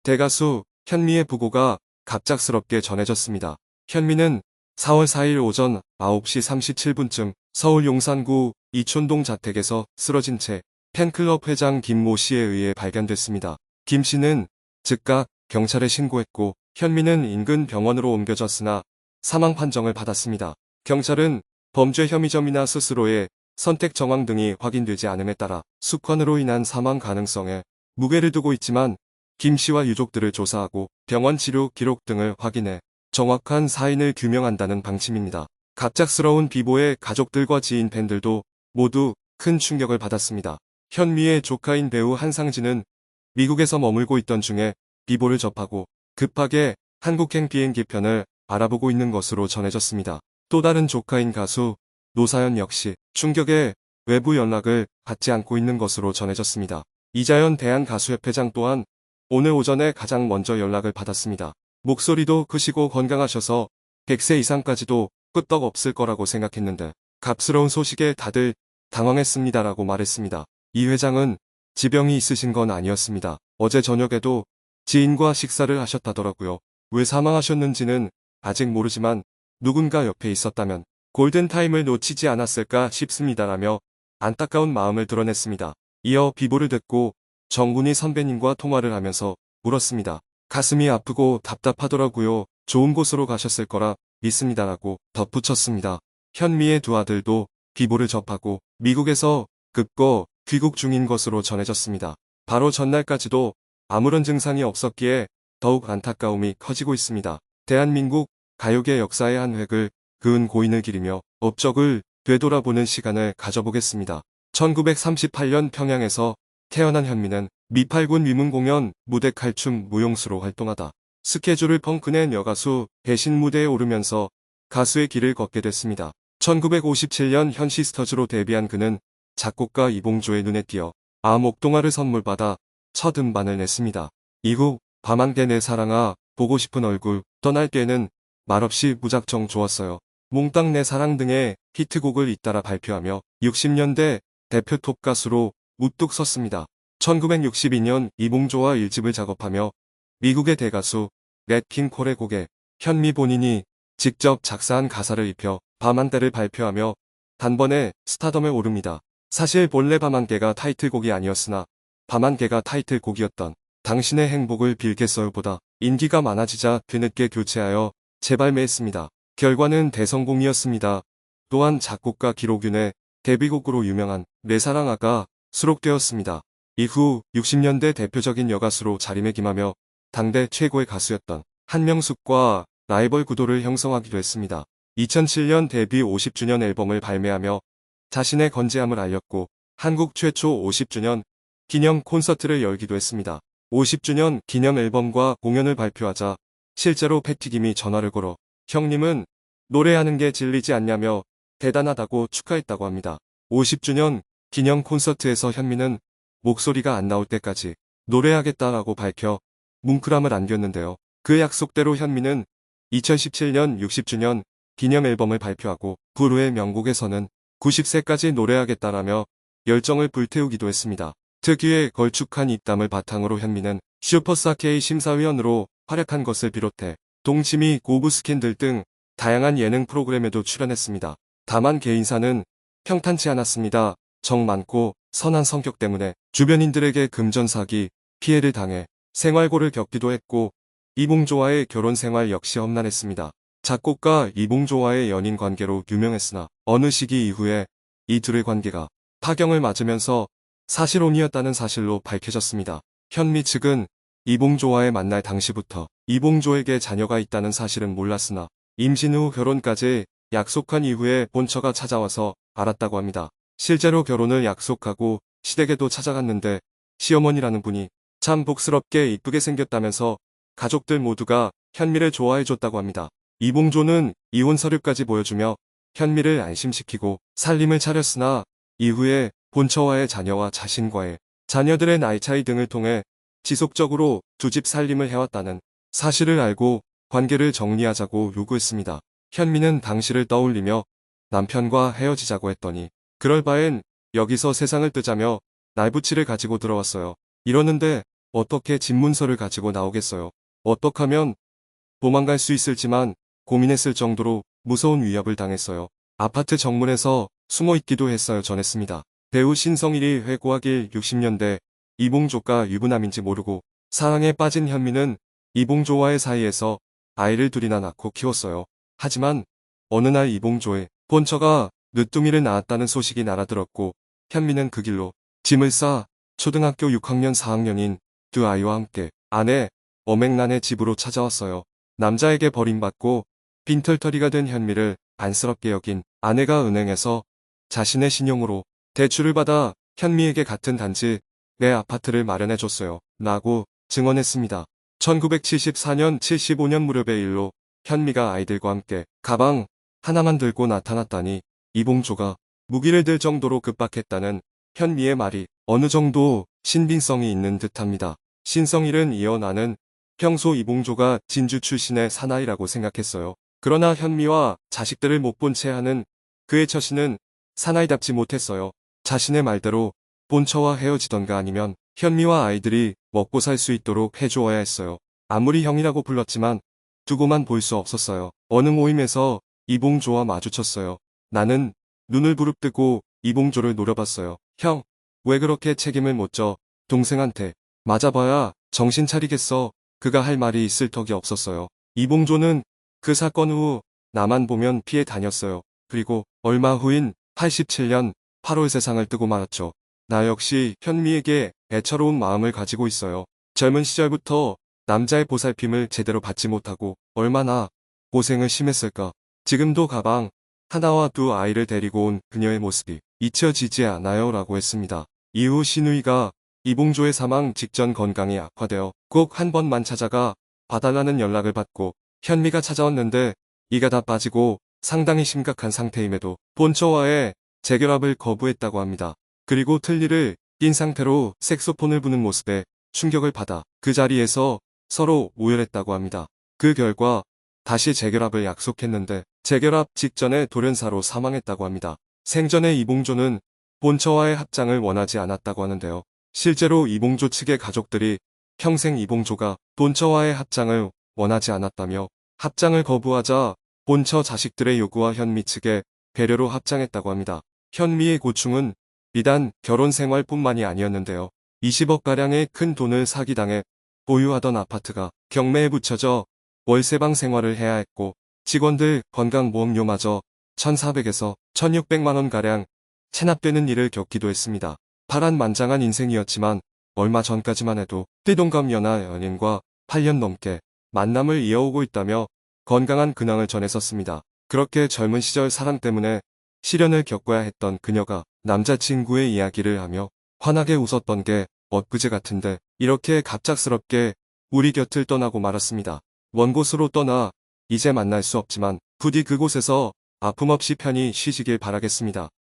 대가수 현미의 부고가 갑작스럽게 전해졌습니다. 현미는 4월 4일 오전 9시 37분쯤 서울 용산구 이촌동 자택에서 쓰러진 채 팬클럽 회장 김모 씨에 의해 발견됐습니다. 김 씨는 즉각 경찰에 신고했고 현미는 인근 병원으로 옮겨졌으나 사망 판정을 받았습니다. 경찰은 범죄 혐의점이나 스스로의 선택 정황 등이 확인되지 않음에 따라 숙환으로 인한 사망 가능성에 무게를 두고 있지만 김 씨와 유족들을 조사하고 병원 치료 기록 등을 확인해 정확한 사인을 규명한다는 방침입니다. 갑작스러운 비보에 가족들과 지인 팬들도 모두 큰 충격을 받았습니다. 현미의 조카인 배우 한상진은 미국에서 머물고 있던 중에 비보를 접하고 급하게 한국행 비행기편을 알아보고 있는 것으로 전해졌습니다. 또 다른 조카인 가수 노사연 역시 충격에 외부 연락을 받지 않고 있는 것으로 전해졌습니다. 이자연 대한가수협회장 또한 오늘 오전에 가장 먼저 연락을 받았습니다. 목소리도 크시고 건강하셔서 100세 이상까지도 끄떡 없을 거라고 생각했는데 갑스러운 소식에 다들 당황했습니다라고 말했습니다. 이 회장은 지병이 있으신 건 아니었습니다. 어제 저녁에도 지인과 식사를 하셨다더라고요. 왜 사망하셨는지는 아직 모르지만 누군가 옆에 있었다면 골든타임을 놓치지 않았을까 싶습니다라며 안타까운 마음을 드러냈습니다. 이어 비보를 듣고 정군이 선배님과 통화를 하면서 물었습니다. 가슴이 아프고 답답하더라고요. 좋은 곳으로 가셨을 거라 믿습니다라고 덧붙였습니다. 현미의 두 아들도 비보를 접하고 미국에서 급거 귀국 중인 것으로 전해졌습니다. 바로 전날까지도 아무런 증상이 없었기에 더욱 안타까움이 커지고 있습니다. 대한민국 가요계 역사의 한 획을 그은 고인을 기리며 업적을 되돌아보는 시간을 가져보겠습니다. 1938년 평양에서 태어난 현미는 미팔군 위문공연 무대 칼춤 무용수로 활동하다 스케줄을 펑크낸 여가수 배신 무대에 오르면서 가수의 길을 걷게 됐습니다. 1957년 현시스터즈로 데뷔한 그는 작곡가 이봉조의 눈에 띄어 목동화를 선물받아 첫 음반을 냈습니다. 이후 밤한개 내 사랑아 보고 싶은 얼굴 떠날게는 말없이 무작정 좋았어요. 몽땅 내 사랑 등의 히트곡을 잇따라 발표하며 60년대 대표 톱 가수로 우뚝 섰습니다. 1962년 이봉조와 1집을 작업하며 미국의 대가수 넷 킹 콜의 곡에 현미 본인이 직접 작사한 가사를 입혀 밤한개를 발표하며 단번에 스타덤에 오릅니다. 사실 본래 밤한개가 타이틀곡이 아니었으나 밤한개가 타이틀곡이었던 당신의 행복을 빌겠어요보다 인기가 많아지자 뒤늦게 교체하여 재발매했습니다. 결과는 대성공이었습니다. 또한 작곡가 기록윤의 데뷔곡으로 유명한 내 사랑아가 수록되었습니다. 이후 60년대 대표적인 여가수로 자리매김하며 당대 최고의 가수였던 한명숙과 라이벌 구도를 형성하기도 했습니다. 2007년 데뷔 50주년 앨범을 발매하며 자신의 건재함을 알렸고 한국 최초 50주년 기념 콘서트를 열기도 했습니다. 50주년 기념 앨범과 공연을 발표하자 실제로 패티김이 전화를 걸어 형님은 노래하는 게 질리지 않냐며 대단하다고 축하했다고 합니다. 50주년 기념 콘서트에서 현미는 목소리가 안 나올 때까지 노래하겠다라고 밝혀 뭉클함을 안겼는데요. 그 약속대로 현미는 2017년 60주년 기념 앨범을 발표하고 그 후의 명곡에서는 90세까지 노래하겠다라며 열정을 불태우기도 했습니다. 특유의 걸쭉한 입담을 바탕으로 현미는 슈퍼스타 K 심사위원으로 활약한 것을 비롯해 동치미 고부 스캔들 등 다양한 예능 프로그램에도 출연했습니다. 다만 개인사는 평탄치 않았습니다. 정 많고 선한 성격 때문에 주변인들에게 금전사기 피해를 당해 생활고를 겪기도 했고 이봉조와의 결혼 생활 역시 험난했습니다. 작곡가 이봉조와의 연인 관계로 유명했으나 어느 시기 이후에 이 둘의 관계가 파경을 맞으면서 사실혼이었다는 사실로 밝혀졌습니다. 현미 측은 이봉조와의 만날 당시부터 이봉조에게 자녀가 있다는 사실은 몰랐으나 임신 후 결혼까지 약속한 이후에 본처가 찾아와서 알았다고 합니다. 실제로 결혼을 약속하고 시댁에도 찾아갔는데 시어머니라는 분이 참 복스럽게 이쁘게 생겼다면서 가족들 모두가 현미를 좋아해줬다고 합니다. 이봉조는 이혼 서류까지 보여주며 현미를 안심시키고 살림을 차렸으나 이후에 본처와의 자녀와 자신과의 자녀들의 나이 차이 등을 통해 지속적으로 두 집 살림을 해왔다는 사실을 알고 관계를 정리하자고 요구했습니다. 현미는 당시를 떠올리며 남편과 헤어지자고 했더니 그럴 바엔 여기서 세상을 뜨자며 날붙이를 가지고 들어왔어요. 이러는데 어떻게 집문서를 가지고 나오겠어요. 어떻게 하면 도망갈 수 있을지만 고민했을 정도로 무서운 위협을 당했어요. 아파트 정문에서 숨어 있기도 했어요. 전했습니다. 배우 신성일이 회고하길 60년대 이봉조가 유부남인지 모르고 사랑에 빠진 현미는 이봉조와의 사이에서 아이를 둘이나 낳고 키웠어요. 하지만 어느 날 이봉조의 본처가 늦둥이를 낳았다는 소식이 날아들었고 현미는 그 길로 짐을 싸 초등학교 6학년 4학년인 두 아이와 함께 아내 엄앵란의 집으로 찾아왔어요. 남자에게 버림받고 빈털터리가 된 현미를 안쓰럽게 여긴 아내가 은행에서 자신의 신용으로 대출을 받아 현미에게 같은 단지 내 아파트를 마련해줬어요. 라고 증언했습니다. 1974년 75년 무렵의 일로 현미가 아이들과 함께 가방 하나만 들고 나타났다니 이봉조가 무기를 들 정도로 급박했다는 현미의 말이 어느 정도 신빙성이 있는 듯합니다. 신성일은 이어 나는 평소 이봉조가 진주 출신의 사나이라고 생각했어요. 그러나 현미와 자식들을 못 본 채 하는 그의 처신은 사나이답지 못했어요. 자신의 말대로 본처와 헤어지던가 아니면 현미와 아이들이 먹고 살 수 있도록 해주어야 했어요. 아무리 형이라고 불렀지만 두고만 볼 수 없었어요. 어느 모임에서 이봉조와 마주쳤어요. 나는 눈을 부릅뜨고 이봉조를 노려봤어요. 형, 왜 그렇게 책임을 못 져? 동생한테 맞아봐야 정신 차리겠어. 그가 할 말이 있을 턱이 없었어요. 이봉조는 그 사건 후 나만 보면 피해 다녔어요. 그리고 얼마 후인 87년 8월 세상을 뜨고 말았죠. 나 역시 현미에게 애처로운 마음을 가지고 있어요. 젊은 시절부터 남자의 보살핌을 제대로 받지 못하고 얼마나 고생을 심했을까. 지금도 가방 하나와 두 아이를 데리고 온 그녀의 모습이 잊혀지지 않아요. 라고 했습니다. 이후 신우이가 이봉조의 사망 직전 건강이 악화되어 꼭 한 번만 찾아가 봐달라는 연락을 받고 현미가 찾아왔는데 이가 다 빠지고 상당히 심각한 상태임에도 본처와의 재결합을 거부했다고 합니다. 그리고 틀니를 낀 상태로 색소폰을 부는 모습에 충격을 받아 그 자리에서 서로 오열했다고 합니다. 그 결과 다시 재결합을 약속했는데 재결합 직전에 돌연사로 사망했다고 합니다. 생전에 이봉조는 본처와의 합장을 원하지 않았다고 하는데요. 실제로 이봉조 측의 가족들이 평생 이봉조가 본처와의 합장을 원하지 않았다며 합장을 거부하자 본처 자식들의 요구와 현미 측의 배려로 합장했다고 합니다. 현미의 고충은 비단 결혼 생활뿐만이 아니었는데요. 20억가량의 큰 돈을 사기당해 보유하던 아파트가 경매에 붙여져 월세방 생활을 해야 했고 직원들 건강보험료마저 1,400에서 1,600만원가량 체납되는 일을 겪기도 했습니다. 파란만장한 인생이었지만 얼마 전까지만 해도 띠동갑 연인과 8년 넘게 만남을 이어오고 있다며 건강한 근황을 전했었습니다. 그렇게 젊은 시절 사랑 때문에 시련을 겪어야 했던 그녀가 남자친구의 이야기를 하며 환하게 웃었던 게 엊그제 같은데 이렇게 갑작스럽게 우리 곁을 떠나고 말았습니다. 먼 곳으로 떠나 이제 만날 수 없지만 부디 그곳에서 아픔 없이 편히 쉬시길 바라겠습니다.